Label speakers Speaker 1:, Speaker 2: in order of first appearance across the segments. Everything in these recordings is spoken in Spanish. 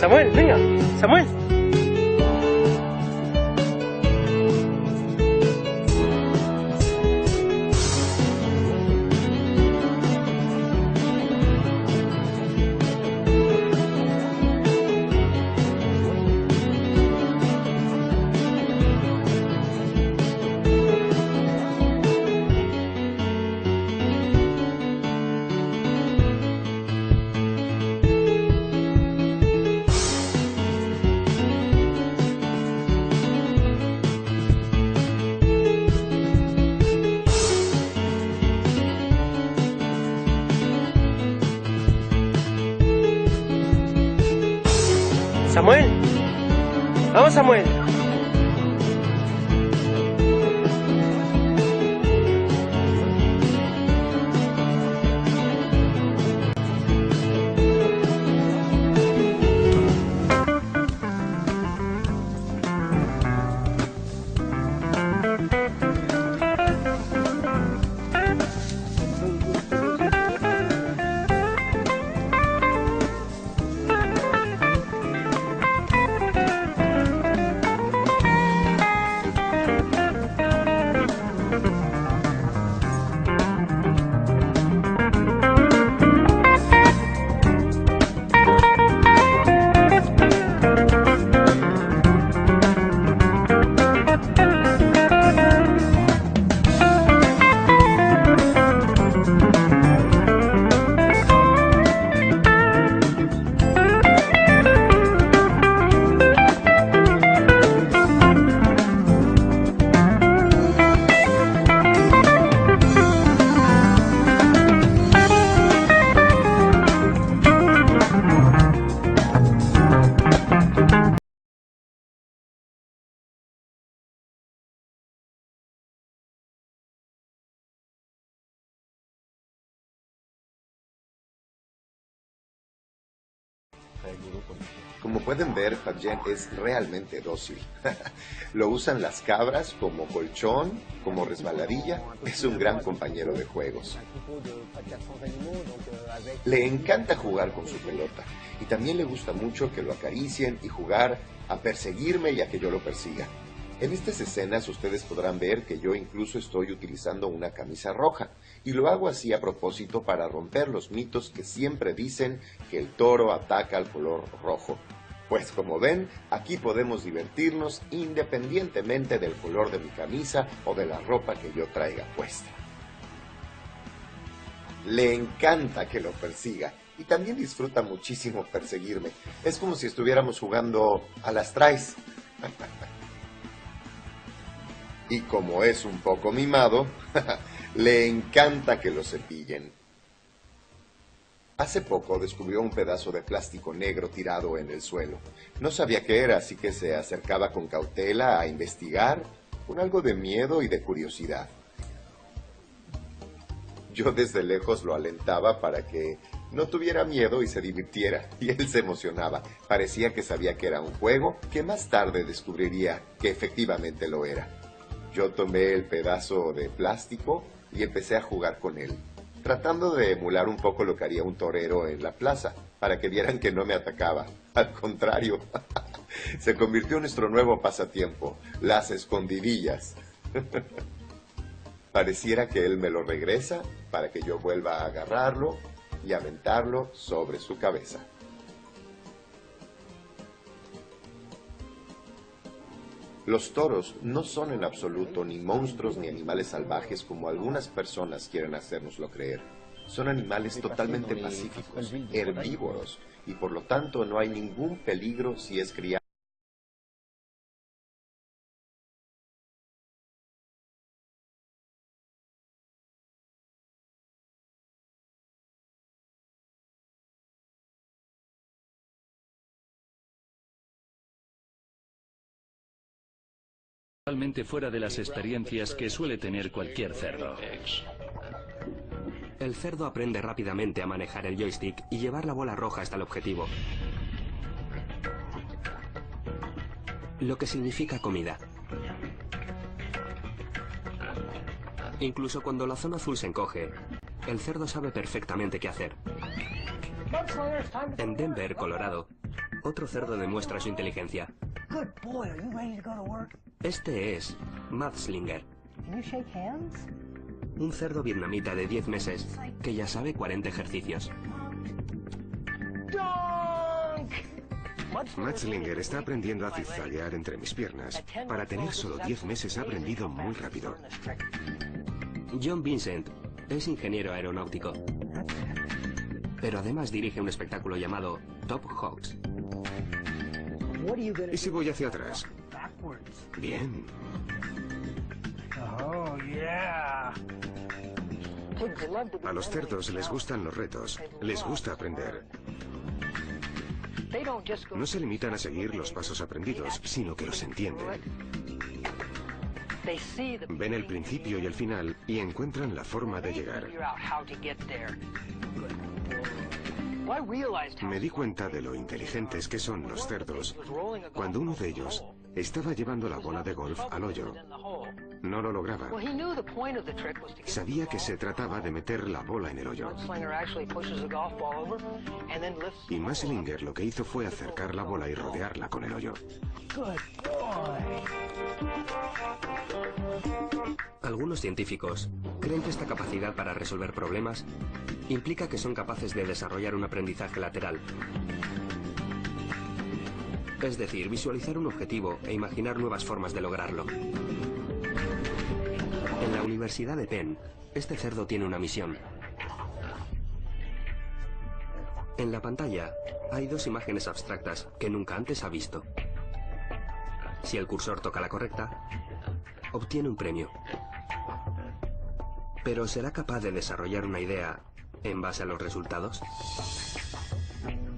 Speaker 1: Samuel, venga, Samuel. Samuel, vamos Samuel.
Speaker 2: Como pueden ver, Fagien es realmente dócil. Lo usan las cabras como colchón, como resbaladilla. Es un gran compañero de juegos. Le encanta jugar con su pelota y también le gusta mucho que lo acaricien y jugar a perseguirme y a que yo lo persiga. En estas escenas ustedes podrán ver que yo incluso estoy utilizando una camisa roja y lo hago así a propósito para romper los mitos que siempre dicen que el toro ataca al color rojo. Pues como ven, aquí podemos divertirnos independientemente del color de mi camisa o de la ropa que yo traiga puesta. Le encanta que lo persiga y también disfruta muchísimo perseguirme. Es como si estuviéramos jugando a las traes. Y como es un poco mimado, le encanta que lo cepillen. Hace poco descubrió un pedazo de plástico negro tirado en el suelo. No sabía qué era, así que se acercaba con cautela a investigar, con algo de miedo y de curiosidad. Yo desde lejos lo alentaba para que no tuviera miedo y se divirtiera, y él se emocionaba. Parecía que sabía que era un juego, que más tarde descubriría que efectivamente lo era. Yo tomé el pedazo de plástico y empecé a jugar con él, tratando de emular un poco lo que haría un torero en la plaza, para que vieran que no me atacaba. Al contrario, se convirtió en nuestro nuevo pasatiempo, las escondidillas. Pareciera que él me lo regresa para que yo vuelva a agarrarlo y aventarlo sobre su cabeza. Los toros no son en absoluto ni monstruos ni animales salvajes como algunas personas quieren hacérnoslo creer. Son animales totalmente pacíficos, herbívoros, y por lo tanto no hay ningún peligro si es criado.
Speaker 3: Totalmente fuera de las experiencias que suele tener cualquier cerdo.
Speaker 4: El cerdo aprende rápidamente a manejar el joystick y llevar la bola roja hasta el objetivo, lo que significa comida. Incluso cuando la zona azul se encoge, el cerdo sabe perfectamente qué hacer. En Denver, Colorado, otro cerdo demuestra su inteligencia. Este es Madslinger, un cerdo vietnamita de 10 meses que ya sabe 40 ejercicios.
Speaker 5: Madslinger está aprendiendo a zigzaguear entre mis piernas. Para tener solo 10 meses ha aprendido muy rápido.
Speaker 4: John Vincent es ingeniero aeronáutico, pero además dirige un espectáculo llamado Top Hawks.
Speaker 5: ¿Y si voy hacia atrás? Bien. A los cerdos les gustan los retos, les gusta aprender. No se limitan a seguir los pasos aprendidos, sino que los entienden. Ven el principio y el final y encuentran la forma de llegar. Me di cuenta de lo inteligentes que son los cerdos cuando uno de ellos estaba llevando la bola de golf al hoyo. No lo lograba. Sabía que se trataba de meter la bola en el hoyo. Y Madslinger lo que hizo fue acercar la bola y rodearla con el hoyo.
Speaker 4: Algunos científicos creen que esta capacidad para resolver problemas implica que son capaces de desarrollar un aprendizaje lateral. Es decir, visualizar un objetivo e imaginar nuevas formas de lograrlo. En la Universidad de Penn, este cerdo tiene una misión. En la pantalla hay dos imágenes abstractas que nunca antes ha visto. Si el cursor toca la correcta, obtiene un premio. ¿Pero será capaz de desarrollar una idea en base a los resultados?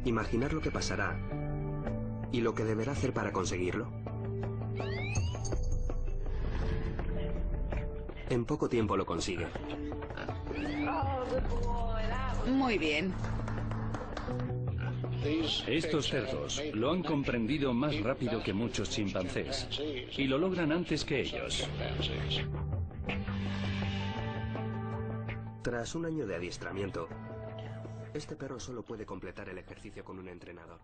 Speaker 4: Imaginar lo que pasará y lo que deberá hacer para conseguirlo. En poco tiempo lo consigue.
Speaker 6: Muy bien.
Speaker 3: Estos cerdos lo han comprendido más rápido que muchos chimpancés y lo logran antes que ellos.
Speaker 4: Tras un año de adiestramiento, este perro solo puede completar el ejercicio con un entrenador.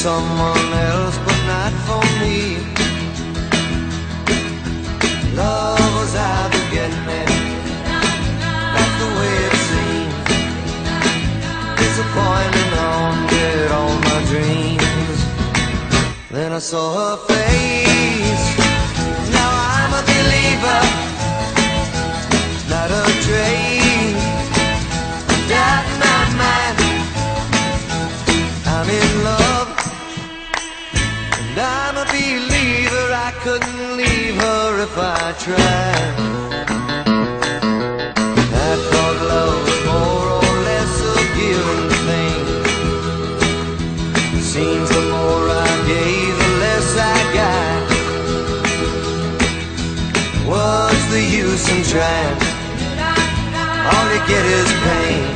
Speaker 7: Someone else, but not for me. Love was out to get me. That's the way it seems. Disappointing, haunted all my dreams. Then I saw her face. Now I'm a believer, not a train. That my mind, I'm in love. I'm a believer, I couldn't leave her if I tried. I thought love was more or less a given thing. Seems the more I gave, the less I got. What's the use in trying? All you get is pain.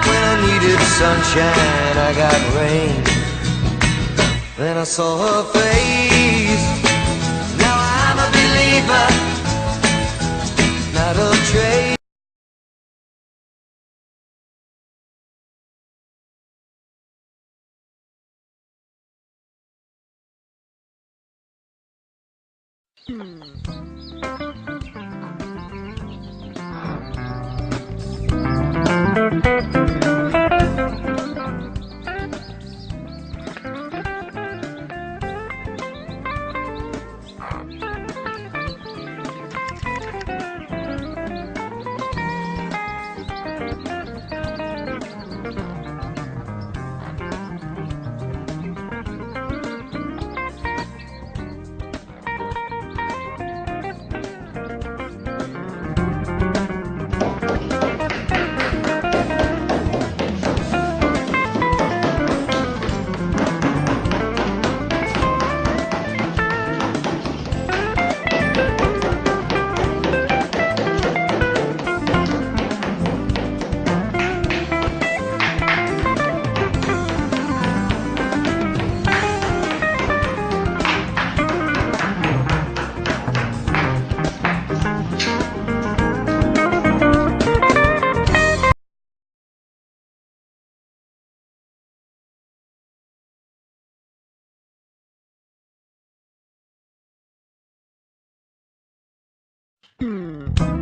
Speaker 7: When I needed sunshine, I got rain. Then I saw her face. Now I'm a believer, not a trade. Thank you.